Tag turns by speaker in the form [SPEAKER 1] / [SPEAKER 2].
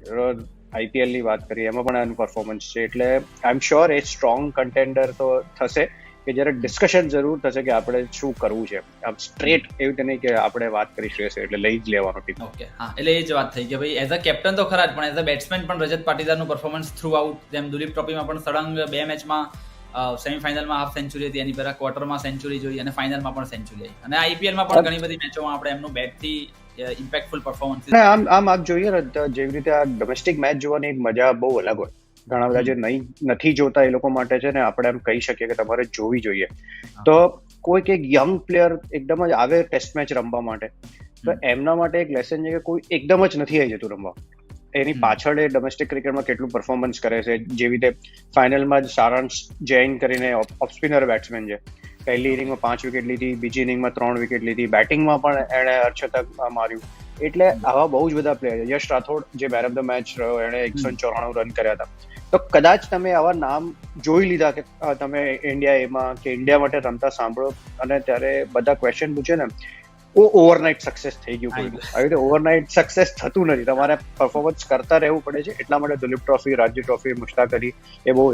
[SPEAKER 1] IPL ની વાત કરીએ એમાં પણ એનું પરફોર્મન્સ છે, એટલે I am sure a strong contender તો થશે કે જ્યારે ડિસ્કશન જરૂર થશે કે આપણે શું કરવું છે. આમ સ્ટ્રેટ એવી રીતે નહીં કે આપણે વાત કરી શ્રેયસ એટલે લઈ જ લેવાનો ટીમ.
[SPEAKER 2] ઓકે, હા, એટલે એ જ વાત થઈ કે ભાઈ એઝ અ કેપ્ટન તો ખરા જ, પણ એઝ અ બેટ્સમેન પણ રજત પાટીદારનું પરફોર્મન્સ થ્રુ આઉટ, જેમ દુલીપ ટ્રોફીમાં પણ સળંગ 2 મેચમાં સેમીફાઇનલમાં હાફ સેન્ચુરી હતી, એની પહેલા ક્વાર્ટરમાં સેન્ચુરી જોઈ અને ફાઇનલમાં પણ સેન્ચુરી આવી, અને આઈપીએલમાં પણ ઘણી બધી મેચોમાં આપણે એમનું બેટથી ઇમ્પેક્ટફુલ પરફોર્મન્સ.
[SPEAKER 1] આમ જેવી રીતે આ ડોમેસ્ટિક મેચ જોવાની એક મજા બહુ અલગ હોય. ઘણા બધા જે નથી જોતા એ લોકો માટે છે ને આપણે એમ કહી શકીએ કે તમારે જોવી જોઈએ. તો કોઈક એક યંગ પ્લેયર એકદમ જ આવે ટેસ્ટ મેચ રમવા માટે, તો એમના માટે એક લેસન છે કે કોઈ એકદમ જ નથી આવી જતું રમવા. એની પાછળ એ ડોમેસ્ટિક ક્રિકેટમાં કેટલું પરફોર્મન્સ કરે છે. જેવી રીતે ફાઇનલમાં જ સારાંશ જૈન કરીને ઓફ સ્પિનર બેટ્સમેન છે, પહેલી ઇનિંગમાં 5 વિકેટ લીધી, બીજી ઇનિંગમાં 3 વિકેટ લીધી, બેટિંગમાં પણ એણે અર્ધશતક માર્યું. એટલે આવા બહુ જ બધા પ્લેયર. યશ રાઠોડ જે મેન ઓફ ધ મેચ રહ્યો, એણે 194 રન કર્યા હતા. તો કદાચ તમે આવા નામ જોઈ લીધા કે તમે ઇન્ડિયા એમાં કે ઇન્ડિયા માટે રમતા સાંભળો અને ત્યારે બધા ક્વેશ્ચન પૂછે ને, ઓવરનાઇટ સક્સેસ થઈ ગયું કોઈનું. આવી રીતે ઓવરનાઇટ સક્સેસ થતું નથી, તમારે પરફોર્મન્સ કરતા રહેવું પડે છે. એટલા માટે દુલીપ ટ્રોફી, રાજી ટ્રોફી, મુશ્તાક અલી એ બહુ